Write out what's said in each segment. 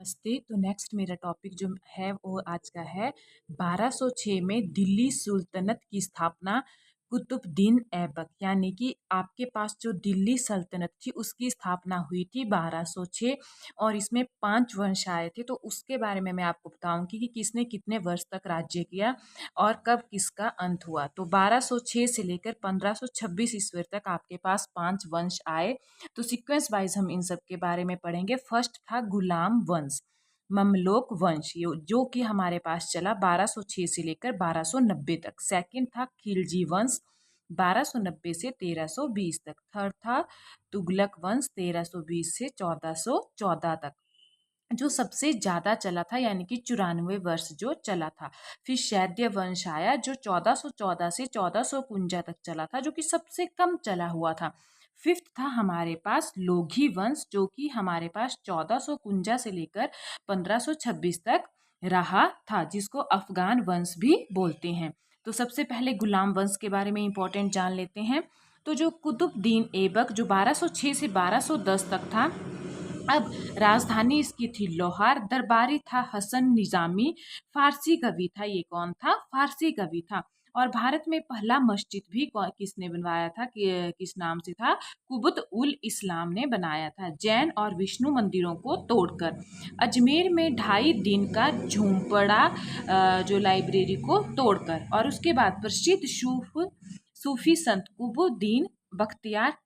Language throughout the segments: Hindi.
नमस्ते। तो नेक्स्ट मेरा टॉपिक जो है वो आज का है 1206 में दिल्ली सुल्तनत की स्थापना कुतुबुद्दीन ऐबक यानी कि आपके पास जो दिल्ली सल्तनत थी उसकी स्थापना हुई थी 1206 और इसमें 5 वंश आए थे। तो उसके बारे में मैं आपको बताऊंगी कि किसने कितने वर्ष तक राज्य किया और कब किसका अंत हुआ। तो 1206 से लेकर 1526 ईस्वी तक आपके पास 5 वंश आए। तो सीक्वेंस वाइज हम इन सब के बारे में पढ़ेंगे। फर्स्ट था गुलाम वंश, ममलोक वंश जो कि हमारे पास चला 1206 से लेकर 1290 तक। सेकंड था खिलजी वंश 1290 से 1320 तक। थर्ड था तुगलक वंश 1320 से 1414 तक, जो सबसे ज्यादा चला था यानी कि 94 वर्ष जो चला था। फिर शैद्य वंश आया जो 1414 से 1451 तक चला था, जो कि सबसे कम चला हुआ था। फिफ्थ था हमारे पास लोधी वंश जो कि हमारे पास 1451 से लेकर 1526 तक रहा था, जिसको अफगान वंश भी बोलते हैं। तो सबसे पहले गुलाम वंश के बारे में इंपॉर्टेंट जान लेते हैं। तो जो कुतुबुद्दीन ऐबक जो 1206 से 1210 तक था, अब राजधानी इसकी थी लाहौर। दरबारी था हसन निजामी, फारसी कवि था। ये कौन था? फारसी कवि था। और भारत में पहला मस्जिद भी किसने बनवाया था? किस नाम से था? कुबुत उल इस्लाम ने बनाया था, जैन और विष्णु मंदिरों को तोड़कर। अजमेर में 2.5 दिन का झूमपड़ा जो लाइब्रेरी को तोड़कर। और उसके बाद प्रसिद्ध सूफी संत कुतुबुद्दीन बख्तियार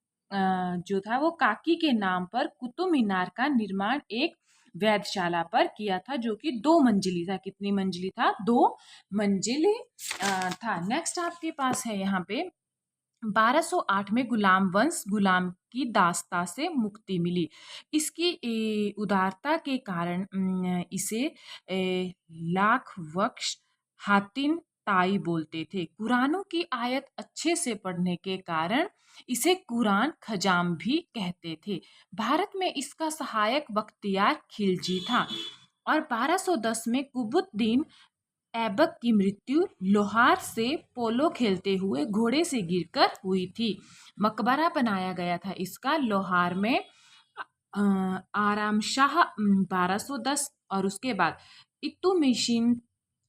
जो था वो काकी के नाम पर कुतुब मीनार का निर्माण एक वेधशाला पर किया था, जो कि 2 मंजिली था। कितनी मंजिली था? 2 मंजिली था। नेक्स्ट आपके पास है यहाँ पे 1208 में गुलाम वंश गुलाम की दास्ता से मुक्ति मिली। इसकी उदारता के कारण इसे लाख वक्ष हातिन ताई बोलते थे। कुरानों की आयत अच्छे से पढ़ने के कारण इसे कुरान खजाम भी कहते थे। भारत में इसका सहायक बख्तियार खिलजी था। और 1210 में कुतुबुद्दीन ऐबक की मृत्यु लोहार से पोलो खेलते हुए घोड़े से गिरकर हुई थी। मकबरा बनाया गया था इसका लोहार में। आराम शाह 1210। और उसके बाद इतुमिशिन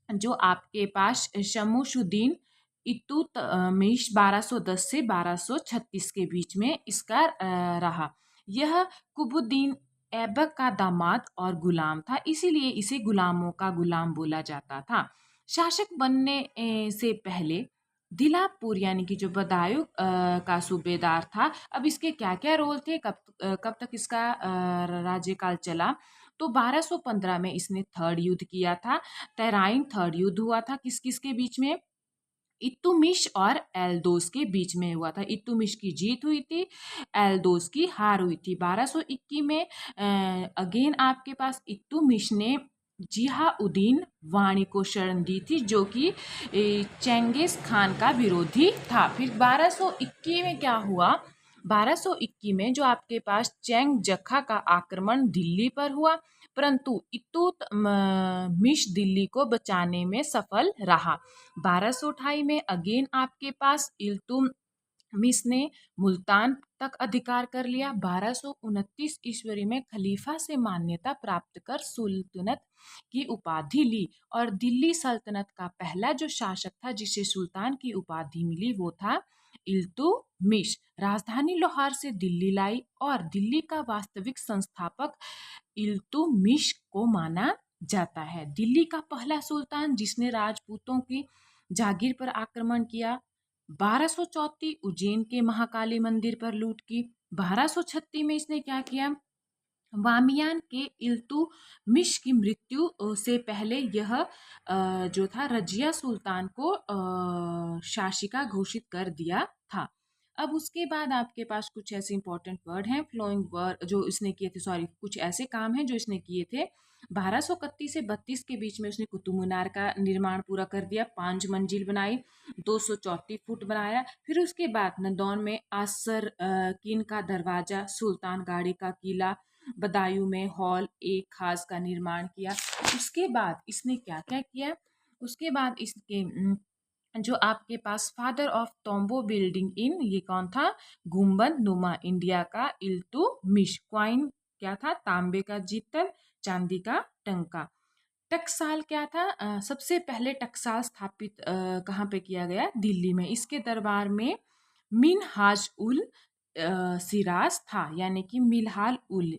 जो आपके पास शमशुद्दीन इल्तुतमिश 1210 से 1236 के बीच में इसका रहा। यह कुतुबुद्दीन ऐबक का दामाद और गुलाम था, इसीलिए इसे गुलामों का गुलाम बोला जाता था। शासक बनने से पहले दिलापुर यानी कि जो बदायूं का सूबेदार था। अब इसके क्या क्या रोल थे, कब तक इसका राज्यकाल चला? तो 1215 में इसने थर्ड युद्ध किया था। तराइन थर्ड युद्ध हुआ था किस किस के बीच में? इल्तुतमिश और एल्दोस के बीच में हुआ था। इल्तुतमिश की जीत हुई थी, एल्दोस की हार हुई थी। 1221 में अगेन आपके पास इल्तुतमिश ने जिहाउद्दीन वाणी को शरण दी थी, जो कि चेंगिस खान का विरोधी था। फिर 1221 में क्या हुआ? 1221 में जो आपके पास चेंग जखा का आक्रमण दिल्ली पर हुआ, परंतु इल्तुतमिश दिल्ली को बचाने में सफल रहा। 1228 में अगेन आपके पास इल्तुतमिश ने मुल्तान तक अधिकार कर लिया। 1229 ईस्वी में खलीफा से मान्यता प्राप्त कर सुल्तानत की उपाधि ली। और दिल्ली सल्तनत का पहला जो शासक था जिसे सुल्तान की उपाधि मिली वो था इल्तुतमिश। राजधानी लाहौर से दिल्ली लाई और दिल्ली का वास्तविक संस्थापक इल्तुतमिश को माना जाता है। दिल्ली का पहला सुल्तान जिसने राजपूतों की जागीर पर आक्रमण किया। 1234 उज्जैन के महाकाली मंदिर पर लूट की। 1236 में इसने क्या किया? बामियान के इल्तुतमिश की मृत्यु से पहले यह जो था रजिया सुल्तान को शासिका घोषित कर दिया था। अब उसके बाद आपके पास कुछ ऐसे इंपॉर्टेंट वर्ड हैं, फ्लोइंग वर्ड जो इसने किए थे, सॉरी कुछ ऐसे काम हैं जो इसने किए थे। 1231 से 32 के बीच में उसने कुतुब मीनार का निर्माण पूरा कर दिया, 5 मंजिल बनाई, 234 फुट बनाया। फिर उसके बाद नंदौर में आसर कीन का दरवाजा, सुल्तान गाड़ी का किला, बदायूं में हॉल एक खास का निर्माण किया। उसके बाद इसने क्या क्या किया? उसके बाद इसके जो आपके पास father of tomb building in, ये कौन था? गुम्बद नुमा इंडिया का इल्तुतमिश। क्वाइन क्या था? तांबे का जीतल। चांदी का टंका। टकसाल क्या था? सबसे पहले टकसाल स्थापित कहाँ पे किया गया? दिल्ली में। इसके दरबार में मिनहाज उल सिराज था, यानी कि मिलहाल उल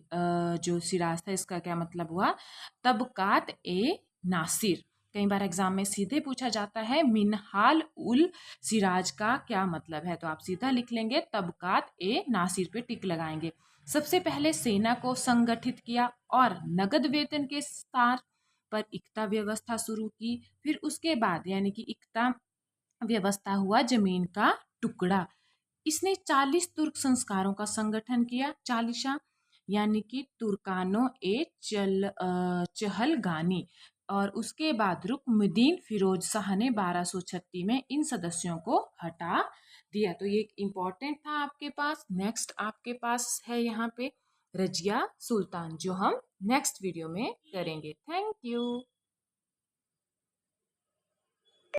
जो सिराज था, इसका क्या मतलब हुआ? तबकात ए नासिर। कई बार एग्जाम में सीधे पूछा जाता है मिनहाल उल सिराज का क्या मतलब है, तो आप सीधा लिख लेंगे तबकात ए नासिर पे टिक लगाएंगे। सबसे पहले सेना को संगठित किया और नगद वेतन के साथ पर इकता व्यवस्था शुरू की। फिर उसके बाद यानी कि इकता व्यवस्था हुआ जमीन का टुकड़ा। इसने 40 तुर्क संस्कारों का संगठन किया। चालीसा यानी कि तुर्कानो ए चहलगानी। और उसके बाद रुकनुद्दीन फिरोज शाह ने 1236 में इन सदस्यों को हटा दिया। तो ये इम्पोर्टेंट था आपके पास। नेक्स्ट आपके पास है यहाँ पे रजिया सुल्तान, जो हम नेक्स्ट वीडियो में करेंगे। Thank you.